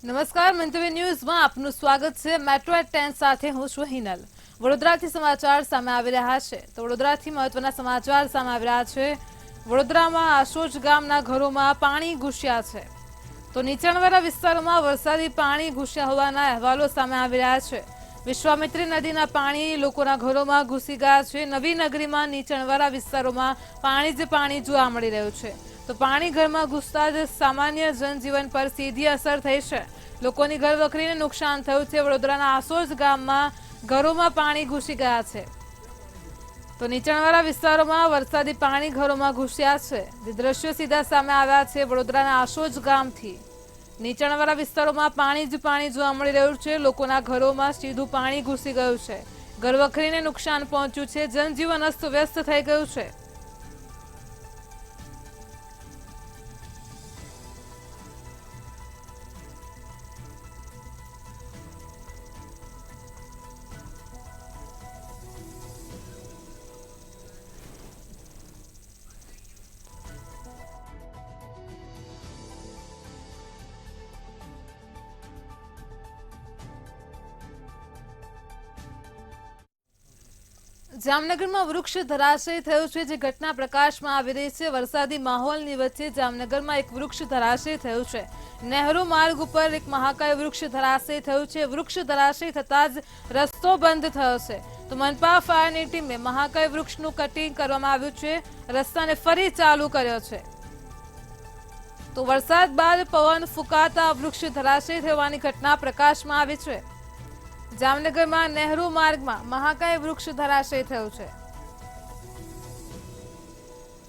નમસ્કાર મંતવ્ય ન્યૂઝમાં આપનું સ્વાગત છે। મેટ્રો એટ 10 સાથે હું છું હિનલ। વડોદરાથી સમાચાર સામે આવી રહ્યા છે તો વડોદરાથી મહત્વના સમાચાર સામે આવી રહ્યા છે। વડોદરામાં આશોજ ગામના ઘરોમાં પાણી ઘૂસ્યા છે તો નીચાણવાળા વિસ્તારોમાં વરસાદી પાણી ઘૂસ્યા હોવાના અહેવાલો સામે આવી રહ્યા છે। વિશ્વામિત્રી નદીના પાણી લોકોના ઘરોમાં ઘૂસી ગયા છે। નવી નગરીમાં નીચાણવાળા વિસ્તારોમાં પાણી જ પાણી જોવા મળી રહ્યું છે તો પાણી ઘરમાં ઘૂસતા જ સામાન્ય જનજીવન પર સીધી અસર થઈ છે। લોકોની ઘર વખરીને નુકસાન થયું છે। વડોદરાના આસોજ ગામમાં ઘરોમાં પાણી ઘૂસી ગયા છે તો નીચાણવાળા વિસ્તારોમાં વરસાદી પાણી ઘરોમાં ઘૂસ્યા છે। જે દ્રશ્યો સીધા સામે આવ્યા છે વડોદરાના આસોજ ગામથી। નીચાણવાળા વિસ્તારોમાં પાણી જ પાણી જોવા મળી રહ્યું છે। લોકોના ઘરોમાં સીધું પાણી ઘૂસી ગયું છે। ઘર વખરીને નુકસાન પહોંચ્યું છે। જનજીવન અસ્તવ્યસ્ત થઈ ગયું છે। જામનગરમાં વૃક્ષ ધરાશયી થયું છે જે ઘટના પ્રકાશમાં આવી રહી છે। વરસાદી માહોલની વચ્ચે જામનગરમાં એક વૃક્ષ ધરાશયી થયું છે। નહેરુ માર્ગ ઉપર એક મહાકાય વૃક્ષ ધરાશયી થયું છે। વૃક્ષ ધરાશયી થતા જ રસ્તો બંધ થયો છે તો મનપા ફાયરની ટીમે મહાકાય વૃક્ષનું કટિંગ કરવામાં આવ્યું છે। રસ્તાને ફરી ચાલુ કર્યો છે તો વરસાદ બાદ પવન ફૂંકાતા વૃક્ષ ધરાશયી થવાની ઘટના પ્રકાશમાં આવી છે। જામનગરમાં નહેરુ માર્ગમાં મહાકાય વૃક્ષ ધરાશયી થયું છે।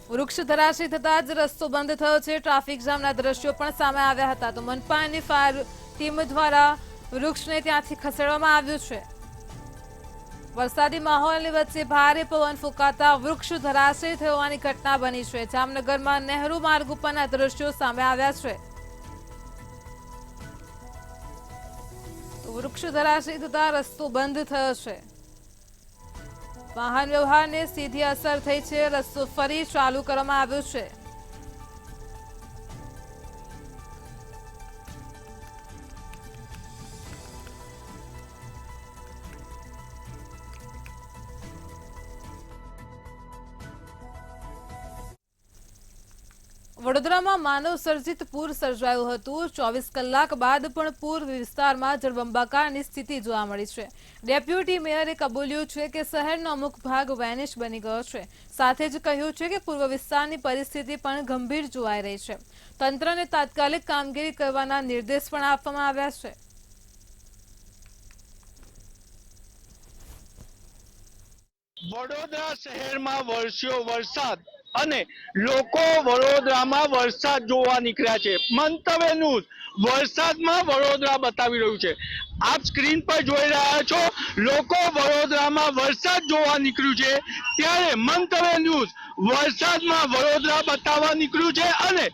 વૃક્ષ ધરાશયી થતા જ રસ્તો બંધ થયો છે। ટ્રાફિક જામના દ્રશ્યો પણ સામે આવ્યા હતા તો મનપાની ફાયર ટીમ દ્વારા વૃક્ષને ત્યાંથી ખસેડવામાં આવ્યું છે। વરસાદી માહોલની વચ્ચે ભારે પવન ફૂંકાતા વૃક્ષ ધરાશયી થવાની ઘટના બની છે। જામનગરમાં નહેરુ માર્ગ ઉપરના દ્રશ્યો સામે આવ્યા છે। વૃક્ષ ધરાશયી થતા રસ્તો બંધ થયો છે। વાહન વ્યવહારને સીધી અસર થઈ છે। રસ્તો ફરી ચાલુ કરવામાં આવ્યો છે। વડોદરામાં માનવ સર્જિત પૂર સર્જાયું હતું। 24 કલાક બાદ પણ પૂર વિસ્તારમાં જળબંબાકારની સ્થિતિ જોવા મળી છે। ડેપ્યુટી મેયરે કબૂલ્યું છે કે શહેરનો અમુક ભાગ વેનિશ બની ગયો છે। સાથે જ કહ્યું છે કે પૂર્વ વિસ્તારની પરિસ્થિતિ પણ ગંભીર જોવાઈ રહી છે। તંત્રને તાત્કાલિક કામગીરી કરવાના નિર્દેશ પણ આપવામાં આવ્યા છે। વડોદરા શહેરમાં વરસ્યો વરસાદ અને લોકો વડોદરામાં વરસાદ જોવા નીકળ્યા છે। મંતવ્ય ન્યૂઝ વરસાદમાં વડોદરા બતાવી રહ્યું છે। આપ સ્ક્રીન પર જોઈ રહ્યા છો લોકો વડોદરામાં વરસાદ જોવા નીકળ્યું છે ત્યારે મંતવ્ય ન્યૂઝ વરસાદમાં વડોદરા બતાવવા નીકળ્યું છે અને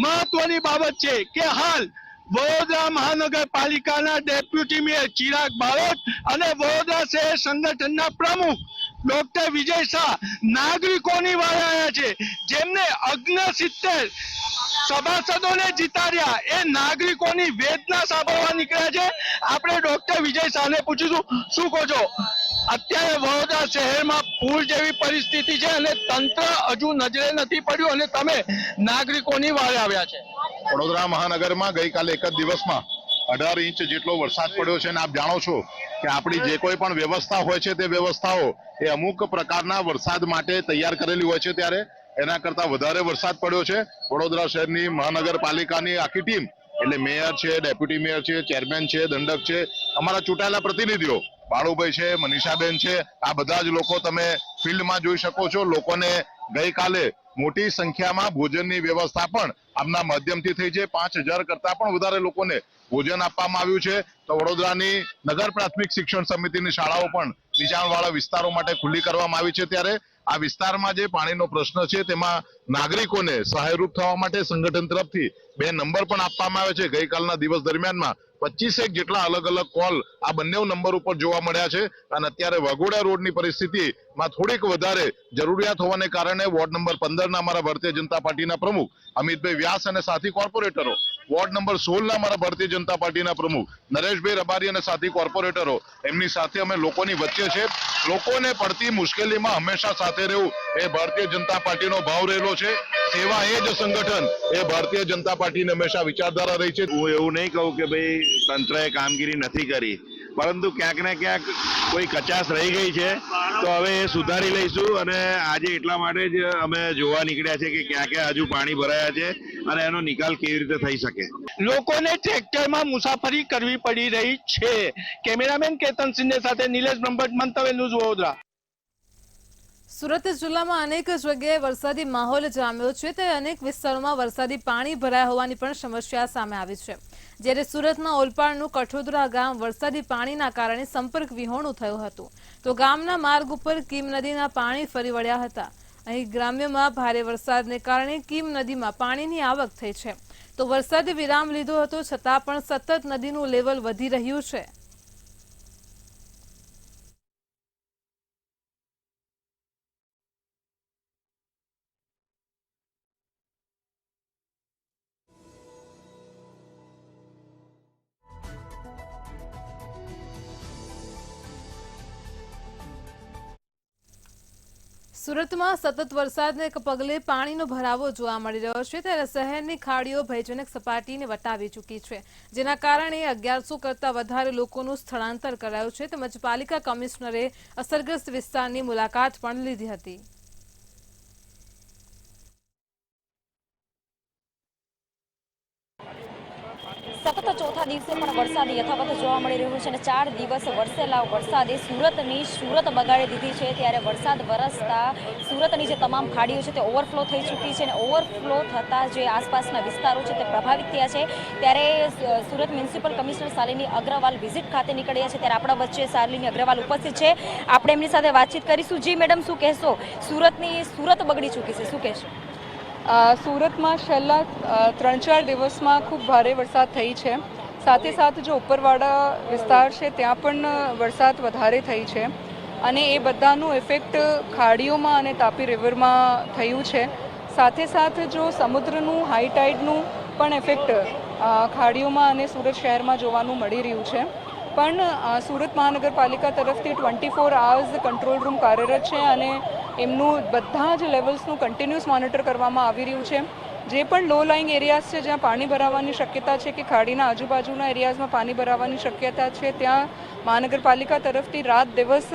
મહત્વની બાબત છે કે હાલ વડોદરા મહાનગરપાલિકાના ડેપ્યુટી મેયર ચિરાગ બારોટ અને વડોદરા શહેર સંગઠનના પ્રમુખ ડોક્ટર વિજય શાહ નાગરિકોની વારે આવ્યા છે જેમને 69 સભાસદોને જીતાડ્યા એ નાગરિકોની વેદના સાંભળવા નીકળ્યા છે। આપણે ડોક્ટર વિજય શાહને પૂછીશું શું કહો છો અત્યારે વડોદરા શહેરમાં પૂર જેવી પરિસ્થિતિ છે અને તંત્ર હજુ નજરે નથી પડ્યું અને તમે નાગરિકોની વારે આવ્યા છે। વડોદરા મહાનગરમાં ગઈકાલે એક જ દિવસમાં 18 ઇંચ જેટલો વરસાદ પડ્યો છે અને આપ જાણો છો કે આપણી જે કોઈ પણ વ્યવસ્થા હોય છે તે વ્યવસ્થાઓ એ અમુક પ્રકારના વરસાદ માટે તૈયાર કરેલી હોય છે ત્યારે એના કરતા વધારે વરસાદ પડ્યો છે। વડોદરા શહેરની મહાનગરપાલિકાની આખી ટીમ એટલે મેયર છે, ડેપ્યુટી મેયર છે, ચેરમેન છે, દંડક છે, અમારા ચૂંટાયેલા પ્રતિનિધિઓ બાળુભાઈ છે, મનીષાબેન છે, આ બધા જ લોકો તમે ફિલ્ડમાં જોઈ શકો છો। લોકોને ગઈકાલે મોટી સંખ્યામાં ભોજનની વ્યવસ્થા પણ આમના માધ્યમથી થઈ છે। 5000 કરતા પણ વધારે લોકોને ભોજન આપવામાં આવ્યું છે। તો વડોદરાની નગર પ્રાથમિક શિક્ષણ સમિતિની શાળાઓ પણ નીચાણવાળા વિસ્તારો માટે ખુલ્લી કરવામાં આવી છે ત્યારે આ વિસ્તારમાં જે પાણીનો પ્રશ્ન છે તેમાં નાગરિકોને સહાયરૂપ થવા માટે સંગઠન તરફથી 2 નંબર પણ આપવામાં આવે છે। ગઈકાલના દિવસ દરમિયાનમાં 25 જેટલા અલગ અલગ કોલ આ બંને નંબર ઉપર જોવા મળ્યા છે અને અત્યારે વાઘોડિયા રોડની પરિસ્થિતિમાં થોડીક વધારે જરૂરિયાત હોવાને કારણે વોર્ડ નંબર 15 ના અમારા ભારતીય જનતા પાર્ટીના પ્રમુખ અમિતભાઈ વ્યાસ અને સાથી કોર્પોરેટરો વોર્ડ નંબર 16 મારા ભારતીય જનતા પાર્ટીના પ્રમુખ નરેશભાઈ રબારી અને સાથી કોર્પોરેટરો એમની સાથે અમે લોકોની વચ્ચે છે. લોકોને પડતી મુશ્કેલીમાં હંમેશા સાથે રહેવું એ ભારતીય જનતા પાર્ટીનો ભાવ રહેલો છે. સેવા એ જ સંગઠન એ ભારતીય જનતા પાર્ટીની હંમેશા વિચારધારા રહી છે. હું એવું નહીં કહું કે ભાઈ તંત્રએ કામગીરી નથી કરી, પરંતુ ક્યાંક ને ક્યાંક કોઈ કચાશ રહી ગઈ છે, તો હવે એ સુધારી લઈશું. અને આજે એટલા માટે જ અમે જોવા નીકળ્યા છે કે ક્યાં ક્યાં હજુ પાણી ભરાયા છે અને એનો નિકાલ કેવી રીતે થઈ શકે. લોકોને ટ્રેક્ટરમાં મુસાફરી કરવી પડી રહી છે. કેમેરામેન કેતન સિંધે સાથે નિલેશ બ્રહ્મભટ્ટ, મંતવ્ય ન્યૂઝ, વડોદરા. સુરત જિલ્લામાં અનેક જગ્યાએ વરસાદી માહોલ જામ્યો છે, તે અનેક વિસ્તારોમાં વરસાદી પાણી ભરાયા હોવાની પણ સમસ્યા સામે આવી છે. જ્યારે સુરતના ઓલપાડનું કઠોદરા ગામ વરસાદી પાણીના કારણે સંપર્ક વિહોણું થયું હતું, તો ગામના માર્ગ ઉપર કીમ નદીના પાણી ફરી વળ્યા હતા. અહીં ગ્રામ્યમાં ભારે વરસાદને કારણે કીમ નદીમાં પાણીની આવક થઈ છે, તો વરસાદે વિરામ લીધો હતો, છતાં પણ સતત નદીનું લેવલ વધી રહ્યું છે. સુરતમાં સતત વરસાદને પગલે પાણીનો ભરાવો જોવા મળી રહ્યો છે, ત્યારે શહેરની ખાડીઓ ભયજનક સપાટીને વટાવી ચૂકી છે, જેના કારણે 1100 કરતા વધારે લોકોનું સ્થળાંતર કરાયું છે. તેમજ પાલિકા કમિશનરે અસરગ્રસ્ત વિસ્તારની મુલાકાત પણ લીધી હતી. સતત ચોથા દિવસે પણ વરસાદ યથાવત જોવા મળી રહ્યો છે અને 4 દિવસ વરસેલા વરસાદે સુરત બગાડી દીધી છે. ત્યારે વરસાદ વરસતા સુરતની જે તમામ ખાડીઓ છે તે ઓવરફ્લો થઈ ચૂકી છે અને ઓવરફ્લો થતાં જે આસપાસના વિસ્તારો છે તે પ્રભાવિત થયા છે. ત્યારે Surat municipal commissioner Shalini Agrawal visit ખાતે નીકળ્યા છે, ત્યારે આપણા વચ્ચે શાલિની અગ્રવાલ ઉપસ્થિત છે. આપણે એમની સાથે વાતચીત કરીશું. જી મેડમ, શું કહેશો? સુરત બગડી ચૂકી છે, શું કહેશો? સુરતમાં છેલ્લા 3-4 દિવસમાં ખૂબ ભારે વરસાદ થઈ છે. સાથે સાથે જો ઉપરવાળા વિસ્તાર છે ત્યાં પણ વરસાદ વધારે થઈ છે અને એ બધાનું ઇફેક્ટ ખાડીઓમાં અને તાપી રિવરમાં થયું છે. સાથે સાથે જો સમુદ્રનું હાઈ ટાઈડનું પણ ઇફેક્ટ ખાડીઓમાં અને સુરત શહેરમાં જોવાનું મળી રહ્યું છે. પણ સુરત મહાનગરપાલિકા તરફથી 24 અવર્સ કંટ્રોલ રૂમ કાર્યરત છે અને એમનું બધા જ લેવલ્સનું કન્ટિન્યુઅસ મોનિટર કરવામાં આવી રહ્યું છે. જે પણ લો લાઇંગ એરિયાઝ છે જ્યાં પાણી ભરાવાની શક્યતા છે કે ખાડીના આજુબાજુના એરિયાઝમાં પાણી ભરાવાની શક્યતા છે, ત્યાં મહાનગરપાલિકા તરફથી રાત દિવસ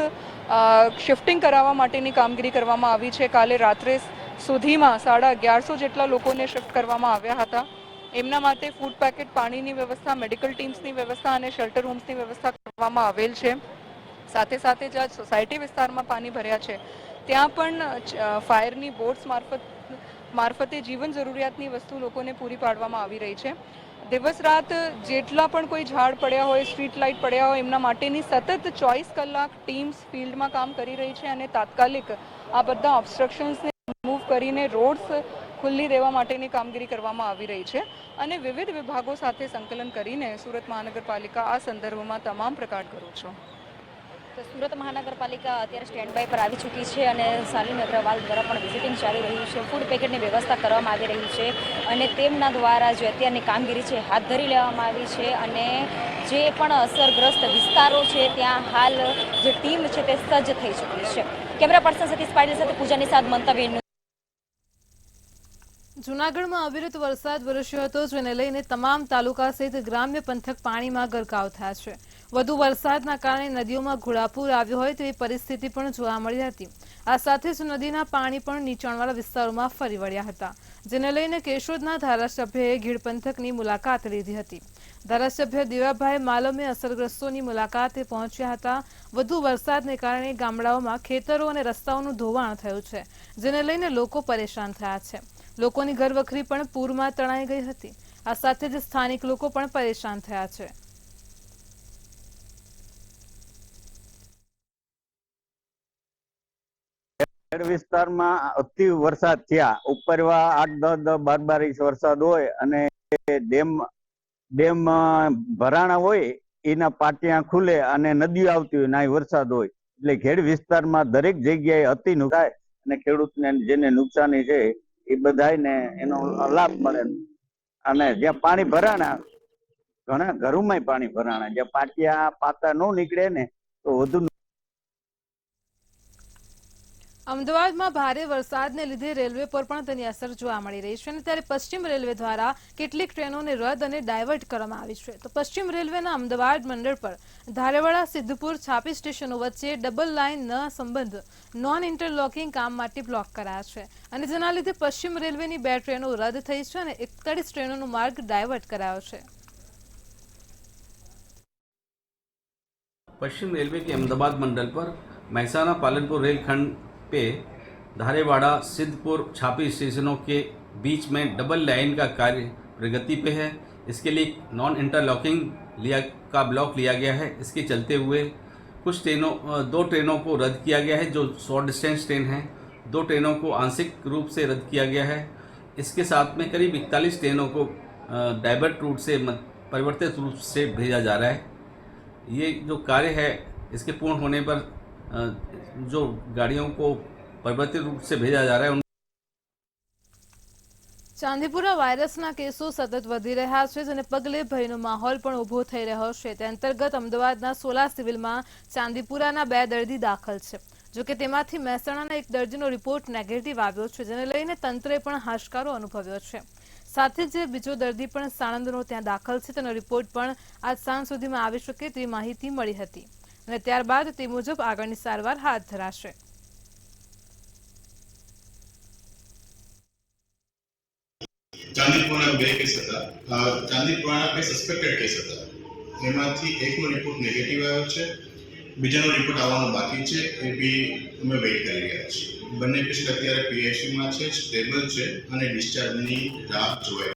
શિફ્ટિંગ કરાવવા માટેની કામગીરી કરવામાં આવી છે. કાલે રાત્રે સુધીમાં 1150 જેટલા લોકોને શિફ્ટ કરવામાં આવ્યા હતા. એમના માટે ફૂડ પેકેટ, પાણીની વ્યવસ્થા, મેડિકલ ટીમ્સની વ્યવસ્થા અને શેલ્ટર હોમ્સની વ્યવસ્થા કરવામાં આવેલ છે. સાથે સાથે જ્યાં સોસાયટી વિસ્તારમાં પાણી ભર્યા છે ત્યાં પણ ફાયરની બોટ્સ મારફતે જીવન જરૂરિયાતની વસ્તુ લોકોને પૂરી પાડવામાં આવી રહી છે. દિવસ રાત જેટલા પણ કોઈ ઝાડ પડ્યા હોય, સ્ટ્રીટ લાઇટ પડ્યા હોય, એમના માટેની સતત 24 કલાક ટીમ્સ ફિલ્ડમાં કામ કરી રહી છે અને તાત્કાલિક આ બધા ઓબ્સ્ટ્રક્શન્સને રિમૂવ કરીને રોડ્સ ખુલ્લી રહેવા માટેની કામગીરી કરવામાં આવી રહી છે અને વિવિધ વિભાગો સાથે સંકલન કરીને સુરત મહાનગરપાલિકા આ સંદર્ભમાં તમામ પ્રકાર કરું છું. તો સુરત મહાનગરપાલિકા અત્યારે સ્ટેન્ડ બાય પર આવી ચૂકી છે અને શાલિની અગ્રવાલ દ્વારા પણ વિઝિટિંગ ચાલી રહ્યું છે. ફૂડ પેકેટની વ્યવસ્થા કરવામાં આવી રહી છે અને તેમના દ્વારા જે અત્યારની કામગીરી છે હાથ ધરી લેવામાં આવી છે અને જે પણ અસરગ્રસ્ત વિસ્તારો છે ત્યાં હાલ જે ટીમ છે તે સજ્જ થઈ ચૂકી છે. કેમેરા પર્સન સતીશ પાટીલ સાથે પૂજાની સાથ, મંતવ્ય. જૂનાગઢમાં અવિરત વરસાદ વરસ્યો હતો, જેને લઈને તમામ તાલુકા સહિત ગ્રામ્ય પંથક પાણીમાં ગરકાવ થયા છે. વધુ વરસાદના કારણે નદીઓમાં ઘોડાપૂર આવ્યો હોય તેવી પરિસ્થિતિ પણ જોવા મળી હતી. આ સાથે જ નદીના પાણી પણ નીચાણવાળા વિસ્તારોમાં ફરી વળ્યા હતા, જેને લઈને કેશોદના ધારાસભ્યએ ગીડ પંથકની મુલાકાત લીધી હતી. ધારાસભ્ય દેવાભાઈ માલમે અસરગ્રસ્તોની મુલાકાતે પહોંચ્યા હતા. વધુ વરસાદને કારણે ગામડાઓમાં ખેતરો અને રસ્તાઓનું ધોવાણ થયું છે, જેને લઈને લોકો પરેશાન થયા છે. લોકોની ઘરવખરી પણ પૂરમાં તણાઈ ગઈ હતી. આ સાથે જ સ્થાનિક લોકો પણ પરેશાન થયા છે. વિસ્તારમાં અતિ વરસાદ થયા. ઉપરવા 8-10-12 ઇંચ વરસાદ હોય અને ડેમ ભરાણા હોય એના પાટિયા ખુલે અને નદીઓ આવતી હોય ના વરસાદ હોય એટલે ખેડ વિસ્તારમાં દરેક જગ્યાએ અતિ નુકસાન અને ખેડૂતને જેને નુકસાની છે એ બધાને એનો લાભ મળે. અને જ્યાં પાણી ભરાણા, ઘણા ઘરોમાં પાણી ભરાણા, જ્યાં પાટિયા પાતા ન નીકળે ને તો વધુ. અમદાવાદમાં ભારે વરસાદને લીધે રેલવે પર પણ તેની અસર જોવા મળી રહી છે અને ત્યારે પશ્ચિમ રેલવે દ્વારા કેટલીક ટ્રેનોને રદ અને ડાયવર્ટ કરવામાં આવી છે. તો પશ્ચિમ રેલવેના અમદાવાદ મંડળ પર ધારેવાડા સિદ્ધપુર છાપી સ્ટેશનો વચ્ચે ડબલ લાઇનના સંબંધ નોન ઇન્ટરલોકિંગ કામ માટે બ્લોક કરાયા છે અને જેના લીધે પશ્ચિમ રેલવેની 2 ટ્રેનો રદ થઈ છે અને 41 ટ્રેનોનો માર્ગ ડાયવર્ટ કરાયો છે. पश्चिम रेलवे के अहमदाबाद मंडल पर महसाना पालनपुर रेलखंड पे धारेवाड़ा सिद्धपुर छापी स्टेशनों के बीच में डबल लाइन का कार्य प्रगति पे है. इसके लिए नॉन इंटरलॉकिंग का ब्लॉक लिया गया है. इसके चलते हुए कुछ ट्रेनों 2 ट्रेनों को रद्द किया गया है जो शॉर्ट डिस्टेंस ट्रेन हैं. 2 ट्रेनों को आंशिक रूप से रद्द किया गया है. इसके साथ में करीब 41 ट्रेनों को डाइवर्ट रूट से परिवर्तित रूप से भेजा जा रहा है. ये जो कार्य है इसके पूर्ण होने पर जो गाड़ियों को परिवर्तित रूप से भेजा जा रहा है. ચાંદીપુરા વાયરસના કેસો સતત વધી રહ્યા છે જેને પગલે ભયનો માહોલ પણ ઊભો થઈ રહ્યો છે. તે અંતર્ગત અમદાવાદના સોલા સિવિલમાં ચાંદીપુરાના 2 દર્દી દાખલ છે. જોકે તેમાંથી મહેસાણાના 1 દર્દીનો રિપોર્ટ નેગેટિવ આવ્યો છે જેને લઈને તંત્રે પણ હાશકારો અનુભવ્યો છે. સાથે જ બીજો દર્દી પણ સાણંદનો ત્યાં દાખલ છે તેનો રિપોર્ટ પણ આજ સાંજ સુધીમાં આવી શકે તેવી માહિતી મળી હતી અને ત્યારબાદ તે મુજબ આગળની સારવાર હાથ ધરાશે. ચાંદીપુરાના 2 કેસ હતા. ચાંદીપુરાના 2 સસ્પેક્ટેડ કેસ હતા. એમાંથી એકનો રિપોર્ટ નેગેટિવ આવ્યો છે, બીજાનો રિપોર્ટ આવવાનો બાકી છે. એ બી અમે વેઇટ કરી રહ્યા છીએ. બંને પેશન્ટ અત્યારે પીઆઈસીયુમાં છે, સ્ટેબલ છે અને ડિસ્ચાર્જની રાહ જોવાય.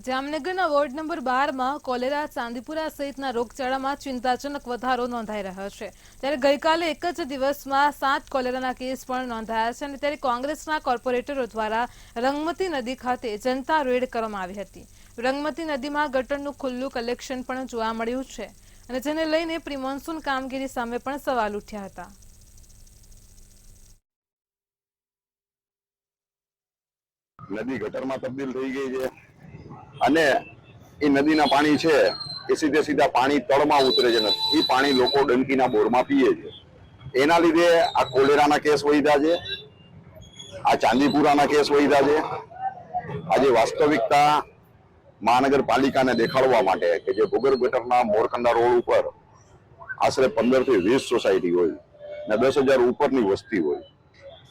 જામનગરના વોર્ડ નંબર 12માં કોલેરા, ચાંદીપુરા સહિતના રોગચાળામાં ચિંતાજનક વધારો નોંધાઈ રહ્યો છે. ત્યારે ગઈકાલે એક જ દિવસમાં 7 કોલેરાના કેસ પણ નોંધાયા છે અને ત્યારે કોંગ્રેસના કોર્પોરેટરો દ્વારા રંગમતી નદી ખાતે જનતા રેડ કરવામાં આવી હતી. રંગમતી નદીમાં ગટરનું ખુલ્લું કલેક્શન પણ જોવા મળ્યું છે અને જેને લઈને પ્રી મોન્સૂન કામગીરી સામે પણ સવાલ ઉઠ્યા હતા. નદી ગટરમાં તબદીલ થઈ ગઈ છે અને એ નદીના પાણી છે એ સીધા પાણી તળમાં ઉતરે છે. એ પાણી લોકો ડંકીના બોરમાં પીએ છે. એના લીધે આ કોલેરાના કેસ વધ્યા છે, આ ચાંદીપુરાના કેસ વધ્યા છે. આજે વાસ્તવિકતા મહાનગરપાલિકાને દેખાડવા માટે કે જે ભૂગર્ભ ગટરના મોરકંડા રોડ ઉપર આશરે 15 થી 20 સોસાયટી હોય ને 10,000 ઉપરની વસ્તી હોય,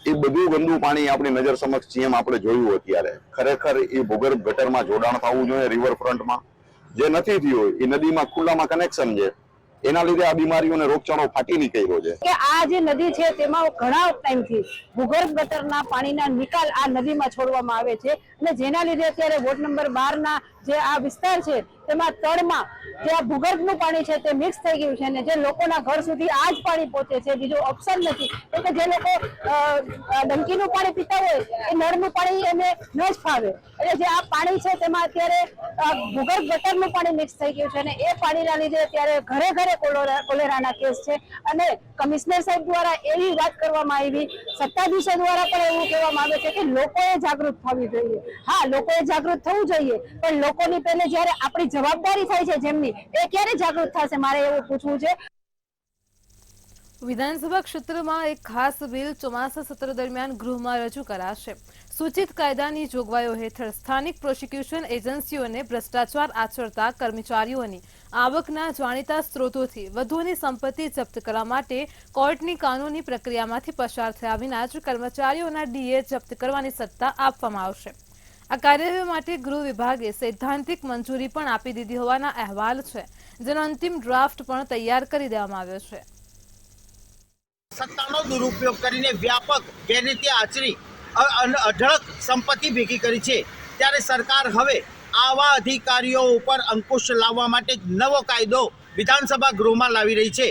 એ બધું ગંદુ પાણી આપણી નજર સમક્ષ જેમ આપણે જોયું અત્યારે ખરેખર એ ભૂગર્ભ ગટરમાં જોડાણ થવું જોઈએ રિવરફ્રન્ટમાં. જે નથી થયું એ નદીમાં ખુલ્લામાં કનેક્શન છે, એના લીધે આ બીમારીઓને રોગચાળો ફાટી નીકળ્યો છે. કે આ જે નદી છે તેમાં ઘણા ટાઈમથી ભૂગર્ભ ગટરના પાણીના નિકાલ આ નદીમાં છોડવામાં આવે છે અને જેના લીધે અત્યારે વોર્ડ નંબર 12ના જે આ વિસ્તાર છે તેમાં તળમાં જે આ ભૂગર્ભનું પાણી છે તે મિક્સ થઈ ગયું છે અને જે લોકોના ઘર સુધી આ જ પાણી પહોંચે છે. બીજો ઓપ્શન નથી. એટલે જે લોકો ડંકીનું પાણી પીતા હોય એ નળનું પાણી એને ન જ ફાવે. એટલે જે આ પાણી છે તેમાં અત્યારે ભૂગર્ભ ગટરનું પાણી મિક્સ થઈ ગયું છે અને એ પાણીના લીધે અત્યારે ઘરે ઘરે કોલેરાના કેસ છે અને કમિશનર સાહેબ દ્વારા એવી વાત કરવામાં આવી, સત્તાધીશો દ્વારા પણ એવું કહેવામાં આવે છે કે લોકોએ જાગૃત થવું જોઈએ. હા, લોકોએ જાગૃત થવું જોઈએ, પણ લોકોની પહેલે જ્યારે આપણી જવાબદારી થાય છે જેમની, એ ક્યારે જાગૃત થશે, મારે એવું પૂછવું છે. વિધાનસભા ક્ષેત્રમાં એક ખાસ બિલ ચોમાસા સત્ર દરમિયાન ગૃહમાં રજૂ કરાશે. સૂચિત કાયદાની જોગવાઈઓ હેઠળ સ્થાનિક પ્રોસિક્યુશન એજન્સીઓને ભ્રષ્ટાચાર આચરતા કર્મચારીઓની આવકના જાણીતા સ્ત્રોતોથી વધુની સંપત્તિ જપ્ત કરવા માટે કોર્ટની કાનૂની પ્રક્રિયામાંથી પસાર થયા વિના જ કર્મચારીઓના ડીએ જપ્ત કરવાની સત્તા આપવામાં આવશે. આ કાર્યવાહી માટે ગૃહ વિભાગે સૈદ્ધાંતિક મંજૂરી પણ આપી દીધી હોવાના અહેવાલ છે, જેનો અંતિમ ડ્રાફ્ટ પણ તૈયાર કરી દેવામાં આવ્યો છે. સત્તાનો દુરુપયોગ કરીને વ્યાપક ગેરરીતિ આચરી અઢળક સંપત્તિ ભેગી કરી છે. ત્યારે સરકાર હવે આવા અધિકારીઓ ઉપર અંકુશ લાવવા માટે નવો કાયદો વિધાનસભા ગૃહમાં લાવી રહી છે.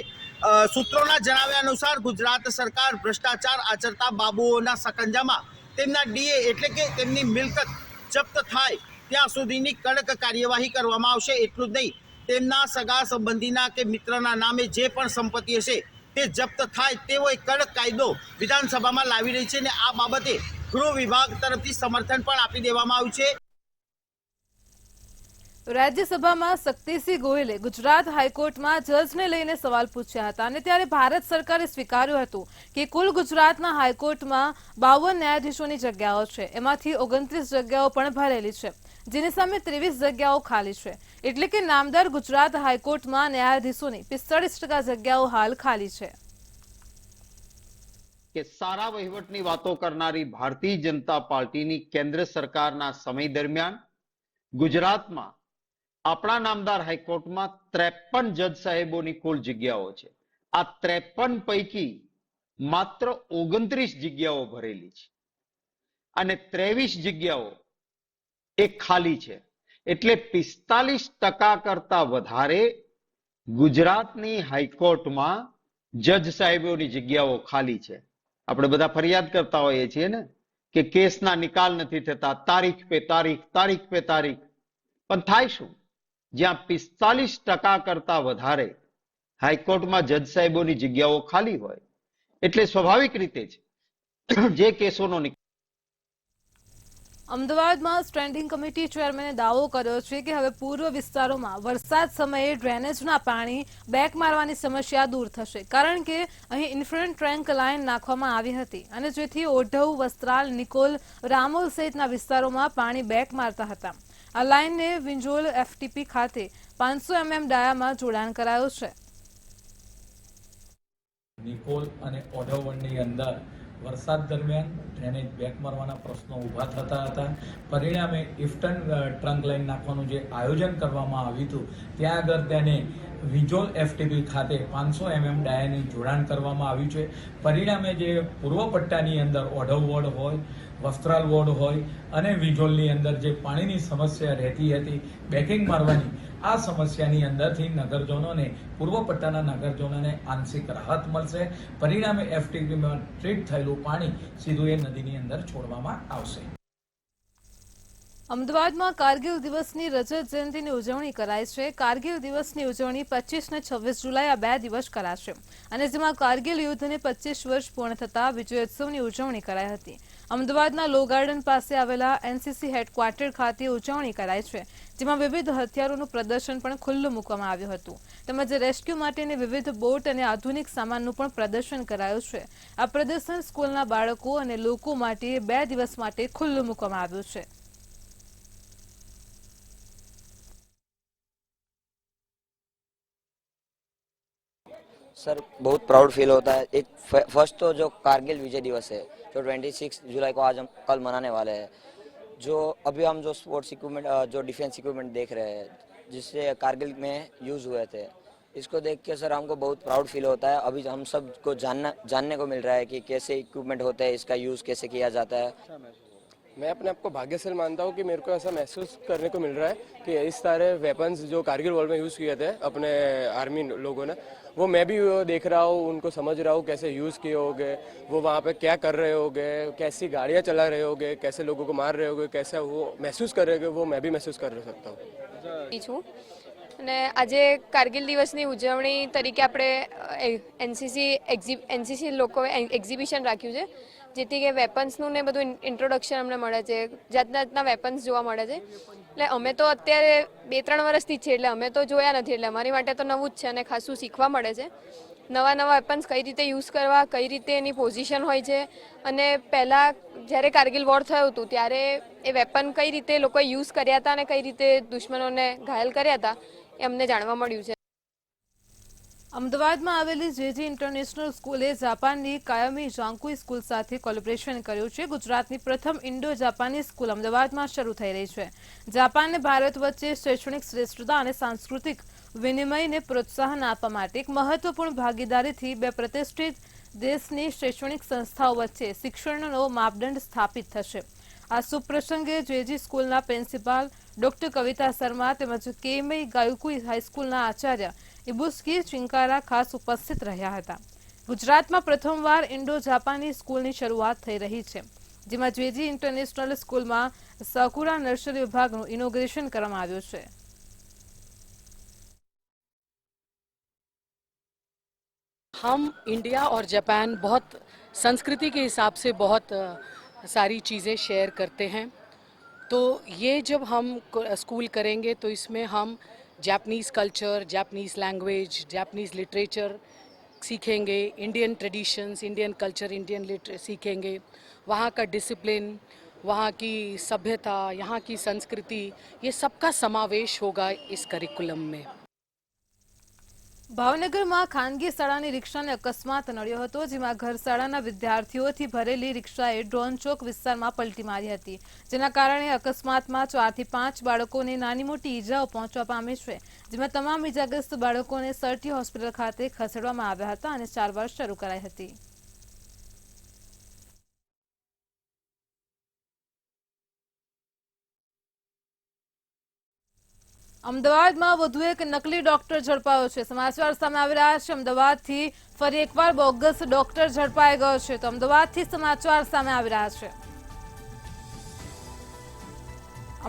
સૂત્રોના જણાવ્યા અનુસાર ગુજરાત સરકાર ભ્રષ્ટાચાર આચરતા બાબુઓના સકંજામાં તેમના ડીએ એટલે કે તેમની મિલકત જપ્ત થાય ત્યાં સુધીની કડક કાર્યવાહી કરવામાં આવશે. એટલું જ નહીં, તેમના સગા સંબંધીના કે મિત્રના નામે જે પણ સંપત્તિ હશે તે જપ્ત થાય તેવો એક કડક કાયદો વિધાનસભામાં લાવી રહી છે અને આ બાબતે ગૃહ વિભાગ તરફથી સમર્થન પણ આપી દેવામાં આવ્યું છે. રાજ્યસભામાં શક્તિસિંહ ગોયલે ગુજરાત હાઈકોર્ટમાં જજને લઈને સવાલ પૂછ્યા હતા અને ત્યારે ભારત સરકારે સ્વીકાર્યું હતું કે કુલ ગુજરાતના હાઈકોર્ટમાં 52 ન્યાયાધીશોની જગ્યાઓ છે, એમાંથી 29 જગ્યાઓ પણ ભરેલી છે, જેની સામે 23 જગ્યાઓ ખાલી છે. એટલે કે નામદાર ગુજરાત હાઈકોર્ટમાં ન્યાયાધીશોની 45% જગ્યાઓ હાલ ખાલી છે. કે સારા વહીવટની વાતો કરનારી ભારતીય જનતા પાર્ટીની કેન્દ્ર સરકારના સમય દરમિયાન ગુજરાતમાં આપણા નામદાર હાઈકોર્ટમાં 53 જજ સાહેબોની કુલ જગ્યાઓ છે. આ 53 પૈકી માત્ર 29 જગ્યાઓ ભરેલી છે અને 23 જગ્યાઓ એ ખાલી છે. એટલે 45% કરતા વધારે ગુજરાતની હાઈકોર્ટમાં જજ સાહેબોની જગ્યાઓ ખાલી છે. આપણે બધા ફરિયાદ કરતા હોઈએ છીએ ને કે કેસના નિકાલ નથી થતા, તારીખ પે તારીખ, તારીખ પે તારીખ. પણ થાય શું? જ્યાં 45% કરતા વધારે હાઈકોર્ટમાં જજ સાહેબોની જગ્યાઓ ખાલી હોય એટલે સ્વાભાવિક રીતે જ જે કેસોનો અમદાવાદમાં સ્ટેન્ડિંગ કમિટી ચેરમેને દાવો કર્યો છે કે હવે પૂર્વ વિસ્તારોમાં વરસાદ સમયે ડ્રેનેજના પાણી બેક મારવાની સમસ્યા દૂર થશે, કારણ કે અહીં ઇન્ફ્રન્ટ ટ્રેન્ક લાઇન નાખવામાં આવી હતી અને જેથી ઓઢવ, વસ્ત્રાલ, નિકોલ, રામોલ સહિતના વિસ્તારોમાં પાણી બેક મારતા હતા. આ લાઇનને વિંજોલ એફટીપી ખાતે 500 mm ડાયામાં જોડાણ કરાયું છે. નિકોલ અને ઓઢવની અંદર વરસાદ દરમિયાન ડ્રેનેજ બેક મારવાના પ્રશ્નો ઊભા થતા હતા. પરિણામે ઇફ્ટન ટ્રંક લાઇન નાખવાનું જે આયોજન કરવામાં આવ્યું હતું ત્યાં આગળ તેને વિજોલ એફટીપી ખાતે 500 mm ડાયાની જોડાણ કરવામાં આવ્યું છે. પરિણામે જે પૂર્વ પટ્ટાની અંદર ઓઢવ વોર્ડ હોય, વસ્ત્રાલ વોર્ડ હોય અને વિજોલની અંદર જે પાણીની સમસ્યા રહેતી હતી બેકિંગ મારવાની, આ સમસ્યાની અંદરથી નગરજનોને, પૂર્વ પટ્ટાના નગરજનોને આંશિક રાહત મળશે. પરિણામે એફટીપીમાં ટ્રીટ થયેલું પાણી સીધું એ નદીની અંદર છોડવામાં આવશે. અમદાવાદમાં કારગિલ દિવસની રજત જયંતિની ઉજવણી કરાઈ છે. કારગિલ દિવસની ઉજવણી 25 અને 26 જુલાઈ આ 2 દિવસ કરાશે અને જેમાં કારગિલ યુદ્ધને 25 વર્ષ પૂર્ણ થતા વિજયોત્સવની ઉજવણી કરાઈ હતી. અમદાવાદના લો ગાર્ડન પાસે આવેલા એનસીસી હેડક્વાર્ટર ખાતે ઉજવણી કરાઈ છે, જેમાં વિવિધ હથિયારોનું પ્રદર્શન પણ ખુલ્લું મૂકવામાં આવ્યું હતું. તેમજ રેસ્ક્યુ માટેની વિવિધ બોટ અને આધુનિક સામાનનું પણ પ્રદર્શન કરાયું છે. આ પ્રદર્શન સ્કૂલના બાળકો અને લોકો માટે 2 દિવસ માટે ખુલ્લું મૂકવામાં આવ્યું છે. सर बहुत प्राउड फील होता है. एक फर्स्ट तो जो कारगिल विजय दिवस है जो 26 जुलाई को आज हम कल मनाने वाले हैं, जो अभी हम जो स्पोर्ट्स इक्विपमेंट, जो डिफेंस इक्विपमेंट देख रहे हैं जिससे कारगिल में यूज़ हुए थे, इसको देख के सर हमको बहुत प्राउड फील होता है. अभी हम सब को जानने को मिल रहा है कि कैसे इक्विपमेंट होते हैं, इसका यूज़ कैसे किया जाता है. मैं अपने आप को भाग्यशाली मानता हूँ कि मेरे को ऐसा महसूस करने को मिल रहा है कि इस सारे वेपन्स जो कारगिल वॉर में यूज़ किए थे अपने आर्मी लोगों ने, वो मैं भी देख रहा हूँ, उनको समझ रहा हूँ कैसे यूज़ किए होंगे, वो वहाँ पे क्या कर रहे होंगे, कैसी गाड़ियाँ चला रहे होंगे, कैसे लोगों को मार रहे होंगे, कैसे वो महसूस कर रहे होंगे, वो मैं भी महसूस कर सकता हूँ. અને આજે કારગિલ દિવસની ઉજવણી તરીકે આપણે એનસીસી લોકો એક્ઝિબિશન રાખ્યું છે, જેથી કે વેપન્સનું ને બધું ઇન્ટ્રોડક્શન અમને મળે છે, જાતના વેપન્સ જોવા મળે છે. એટલે અમે તો અત્યારે 2-3 વર્ષથી જ છે, એટલે અમે તો જોયા નથી, એટલે અમારી માટે તો નવું જ છે અને ખાસું શીખવા મળે છે. નવા વેપન્સ કઈ રીતે યુઝ કરવા, કઈ રીતે એની પોઝિશન હોય છે, અને પહેલાં જ્યારે કારગિલ વોર થયું હતું ત્યારે એ વેપન કઈ રીતે લોકોએ યુઝ કર્યા હતા અને કઈ રીતે દુશ્મનોને ઘાયલ કર્યા હતા એ અમને જાણવા મળ્યું છે. અમદાવાદમાં આવેલી જેજી ઇન્ટરનેશનલ સ્કૂલે જાપાનની કાયમી જાંકુઈ સ્કૂલ સાથે કોલેબોરેશન કર્યું છે. ગુજરાતની પ્રથમ ઇન્ડો જાપાની સ્કૂલ અમદાવાદમાં શરૂ થઈ રહી છે. જાપાન અને ભારત વચ્ચે શૈક્ષણિક શ્રેષ્ઠતા અને સાંસ્કૃતિક વિનિમયને પ્રોત્સાહન આપવા માટે એક મહત્વપૂર્ણ ભાગીદારીથી 2 પ્રતિષ્ઠિત દેશની શૈક્ષણિક સંસ્થાઓ વચ્ચે શિક્ષણનો નવો માપદંડ સ્થાપિત થશે. આ શુભ પ્રસંગે જેજી સ્કૂલના પ્રિન્સિપાલ ડોક્ટર કવિતા શર્મા તેમજ કેમઈ ગાયુકુઈ હાઈસ્કૂલના આચાર્ય ઇબુસ્કી ચિંકારા ખાસ ઉપસ્થિત રહ્યા હતા. ગુજરાતમાં પ્રથમવાર ઇન્ડો જાપાની સ્કૂલની શરૂઆત થઈ રહી છે, જેમાં જેજી ઇન્ટરનેશનલ સ્કૂલમાં સાકુરા નર્સરી વિભાગનું ઇનોગ્રેશન કરવામાં આવ્યું છે. हम इंडिया और जापान बहुत संस्कृति के हिसाब से बहुत सारी चीज़ें शेयर करते हैं। तो ये जब हम स्कूल करेंगे तो इसमें हम Japanese culture, Japanese language, Japanese literature सीखेंगे, Indian traditions, Indian culture, Indian सीखेंगे, वहाँ का डिसिप्लिन, वहाँ की सभ्यता, यहाँ की संस्कृति, ये सबका समावेश होगा इस करिकुलम में। ભાવનગરમાં ખાનગી શાળાની રિક્ષાને અકસ્માત નડ્યો હતો, જેમાં ઘર શાળાના વિદ્યાર્થીઓથી ભરેલી રિક્ષાએ ડ્રોન ચોક વિસ્તારમાં પલટી મારી હતી, જેના કારણે અકસ્માતમાં 4 થી 5 બાળકોને નાની મોટી ઈજાઓ પહોંચવા પામી છે, જેમાં તમામ ઈજાગ્રસ્ત બાળકોને સરટી હોસ્પિટલ ખાતે ખસેડવામાં આવ્યા હતા અને સારવાર શરૂ કરાઈ હતી। અમદાવાદમાં વધુ એક નકલી ડોક્ટર ઝડપાયો છે। સમાચાર સામે આવી રહ્યા છે અમદાવાદથી ફરી એકવાર બોગસ ડોક્ટર ઝડપાઈ ગયો છે। તો અમદાવાદથી સમાચાર સામે આવી રહ્યા છે।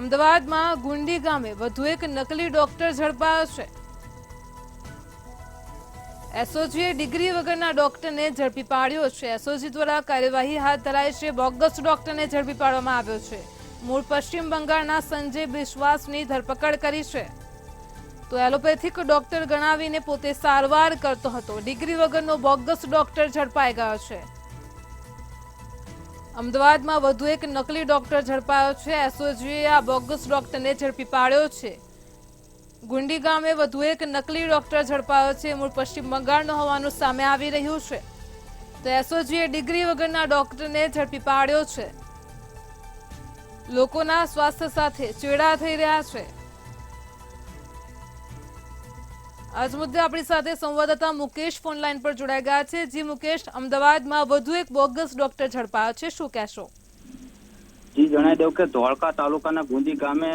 અમદાવાદમાં ગુંડી ગામે વધુ એક નકલી ડોક્ટર ઝડપાયો છે। એસઓજીએ ડિગ્રી વગરના ડોક્ટરને ઝડપી પાડ્યો છે। એસઓજી દ્વારા કાર્યવાહી હાથ ધરાઈ છે। બોગસ ડોક્ટરને ઝડપી પાડવામાં આવ્યો છે। મૂળ પશ્ચિમ બંગાળના સંજય બિશ્વાસની ધરપકડ કરી છે। તો એલોપેથિક ડોક્ટર ગણાવીને પોતે સારવાર કરતો હતો। ડિગ્રી વગરનો બોગસ ડોક્ટર ઝડપાઈ ગયો છે। અમદાવાદમાં વધુ એક નકલી ડોક્ટર ઝડપાયો છે। એસઓજીએ આ બોગસ ડોક્ટરને ઝડપી પાડ્યો છે। ગુંડી ગામે વધુ એક નકલી ડોક્ટર ઝડપાયો છે। મૂળ પશ્ચિમ બંગાળનો હોવાનું સામે આવી રહ્યું છે। તો એસઓજીએ ડિગ્રી વગરના ડોક્ટરને ઝડપી પાડ્યો છે। લોકોના સ્વાસ્થ્ય સાથે ચેડા થઈ રહ્યા છે। આજ મુદ્દે આપણી સાથે સંવાદદાતા મુકેશ ફોન લાઈન પર જોડાઈ ગયા છે। જી મુકેશ, અમદાવાદમાં વધુ એક બોગસ ડોક્ટર ઝડપાયો છે, શું કહેશો? જી જણાવી દઉં કે ધોળકા તાલુકાના ગુંદી ગામે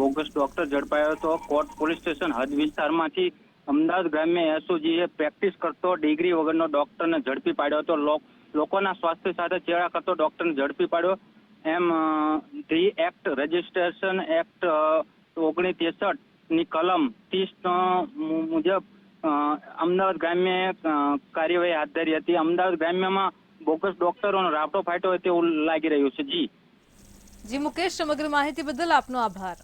બોગસ ડોક્ટર ઝડપાયો હતો। કોર્ટ પોલીસ સ્ટેશન હદ વિસ્તારમાંથી અમદાવાદ ગ્રામ્ય એસઓજીએ પ્રેક્ટિસ કરતો ડિગ્રી વગરનો ડોક્ટરને ઝડપી પાડ્યો હતો। લોકોના સ્વાસ્થ્ય સાથે ચેડા કરતો ડોક્ટરને ઝડપી પાડ્યો। એમ ધી એક્ટ રજિસ્ટ્રેશન એક્ટ 1963 ની કલમ 30 મુજબ અમદાવાદ ગ્રામ્ય કાર્યવાહી હાથ ધરી હતી। અમદાવાદ ગ્રામ્યમાં બોગસ ડોક્ટરોનો રાપટો ફાટ્યો હોય તેવું લાગી રહ્યું છે। જી મુકેશ, સમગ્ર માહિતી બદલ આપનો આભાર।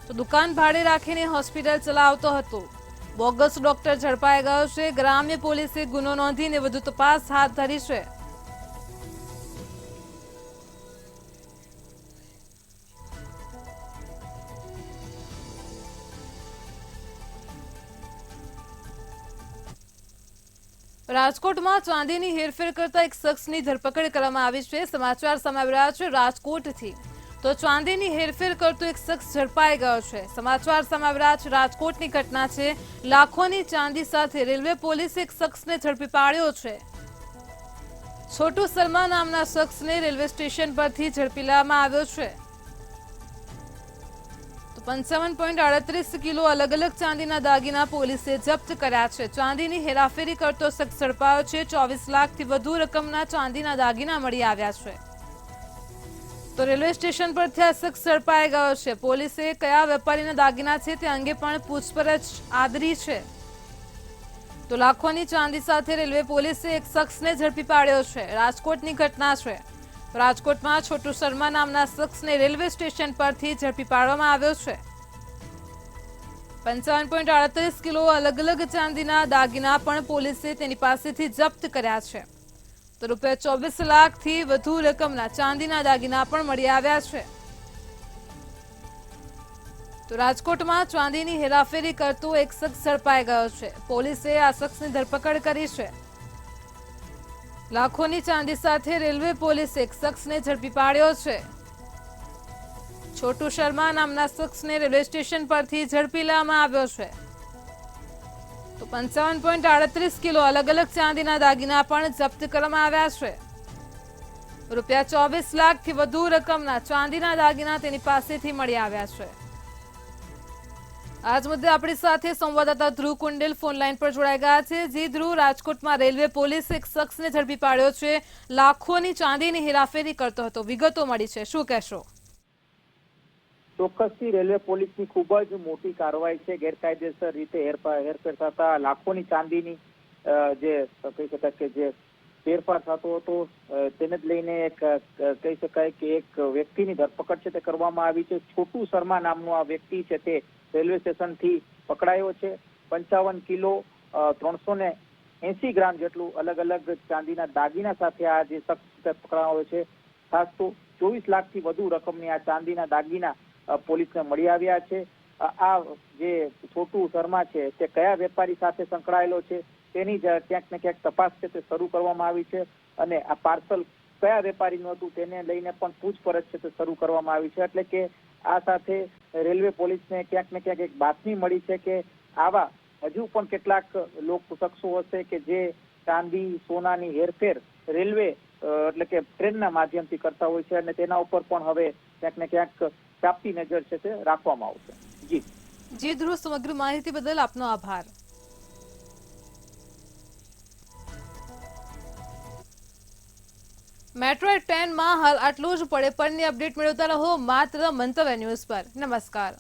તો દુકાન ભાડે રાખીને હોસ્પિટલ ચલાવતો હતો બોગસ ડોક્ટર ઝડપાઈ ગયો છે। ગ્રામ્ય પોલીસે ગુનો નોંધીને વધુ તપાસ હાથ ધરી છે। રાજકોટમાં ચાંદીની હેરફેર કરતા એક શખ્સની ધરપકડ કરવામાં આવી છે। સમાચાર સામે આવી રહ્યા છે રાજકોટથી। તો ચાંદીની હેરફેર કરતો એક શખ્સ ઝડપાઈ ગયો છે। સમાચાર સામે આવી રહ્યા છે રાજકોટની ઘટના છે। લાખોની ચાંદી સાથે રેલવે પોલીસે એક શખ્સને ઝડપી પાડ્યો છે। છોટુ શર્મા નામના શખ્સને રેલવે સ્ટેશન પરથી ઝડપી લેવામાં આવ્યો છે। 55.38 કિલો અલગ અલગ ચાંદીના દાગીના પોલીસે જપ્ત કર્યા છે। ચાંદીની હેરાફેરી કરતો શખ્સ ઝડપાયો છે। 24 લાખથી વધુ રકમના ચાંદીના દાગીના મળી આવ્યા છે। તો રેલવે સ્ટેશન પરથી આ શખ્સ ઝડપાઈ ગયો છે। પોલીસે કયા વેપારીના દાગીના છે તે અંગે પણ પૂછપરછ આદરી છે। તો લાખોની ચાંદી સાથે રેલવે પોલીસે એક શખ્સને ઝડપી પાડ્યો છે। રાજકોટની ઘટના છે। રાજકોટમાં છોટુ શર્મા નામના શખ્સને રેલવે સ્ટેશન પરથી ઝડપી પાડવામાં આવ્યો છે। 55.38 કિલો અલગ અલગ ચાંદીના દાગીના પણ પોલીસે તેની પાસેથી જપ્ત કર્યા છે। તો રૂપિયા 24 લાખથી વધુ રકમના ચાંદીના દાગીના પણ મળી આવ્યા છે। તો રાજકોટમાં ચાંદીની હેરાફેરી કરતો એક શખ્સ ઝડપાઈ ગયો છે। પોલીસે આ શખ્સની ધરપકડ કરી છે। લાખોની ચાંદી સાથે રેલવે પોલીસે એક શખ્સને ઝડપી પાડ્યો છે। છોટુ શર્મા નામના શખ્સને રેલવે સ્ટેશન પરથી ઝડપી લેવામાં આવ્યો છે। તો 55.38 કિલો અલગ અલગ ચાંદીના દાગીના પણ જપ્ત કરવામાં આવ્યા છે। રૂપિયા 24 લાખથી વધુ રકમના ચાંદીના દાગીના તેની પાસેથી મળી આવ્યા છે। આજ મુદ્દે આપણી સાથે સંવાદદાતા ધ્રુવ કુંડેલ ફોન લાઈન પર જોડાઈ ગયા છે। જી ધ્રુવ, રાજકોટમાં રેલવે પોલીસે એક શખ્સને ઝડપી પાડ્યો છે। લાખોની ચાંદીની હેરાફેરી કરતો હતો, વિગતો મળી છે, શું કહેશો? ચોક્કસથી રેલવે પોલીસની ખૂબ જ મોટી કાર્યવાહી છે। ગેરકાયદેસર રીતે હેરફેર થતા લાખોની ચાંદીની જે કહી શકાય કે જે ફેરફાર થતો હતો તેને જ લઈને એક કહી શકાય કે એક વ્યક્તિની ધરપકડ છે તે કરવામાં આવી છે. છોટુ શર્મા નામનો આ વ્યક્તિ છે તે રેલવે સ્ટેશનથી પકડાયો છે. 55 કિલો 380 ગ્રામ જેટલું અલગ અલગ ચાંદીના દાગીના સાથે આ જે શખ્સ પકડાયો છે. ખાસ તો 24 લાખથી વધુ રકમની આ ચાંદીના દાગીના પોલીસને મળી આવ્યા છે. આ જે છોટુ શર્મા છે તે કયા વેપારી સાથે સંકળાયેલો છે તેની ક્યાંક ને ક્યાંક તપાસ છે તે શરૂ કરવામાં આવી છે અને આ પાર્સલ કયા વેપારીનું હતું તેને લઈને પણ પૂછપરછ છે તે શરૂ કરવામાં આવી છે. એટલે કે આ સાથે રેલવે પોલીસને ક્યાંક ને ક્યાંક એક બાતમી મળી છે કે આવા હજુ પણ કેટલાક શખ્સો હશે કે જે ચાંદી સોનાની હેરફેર રેલવે એટલે કે ટ્રેનના માધ્યમથી કરતા હોય છે અને તેના ઉપર પણ હવે ક્યાંક ને ક્યાંક ચાપતી નજર છે તે રાખવામાં આવશે. જી ધ્રુવ, સમગ્ર માહિતી બદલ આપનો આભાર. મેટ્રો 10 માં હાલ આટલું જ. પડે પણની અપડેટ મેળવતા રહો માત્ર મંતવ્ય ન્યૂઝ પર. નમસ્કાર.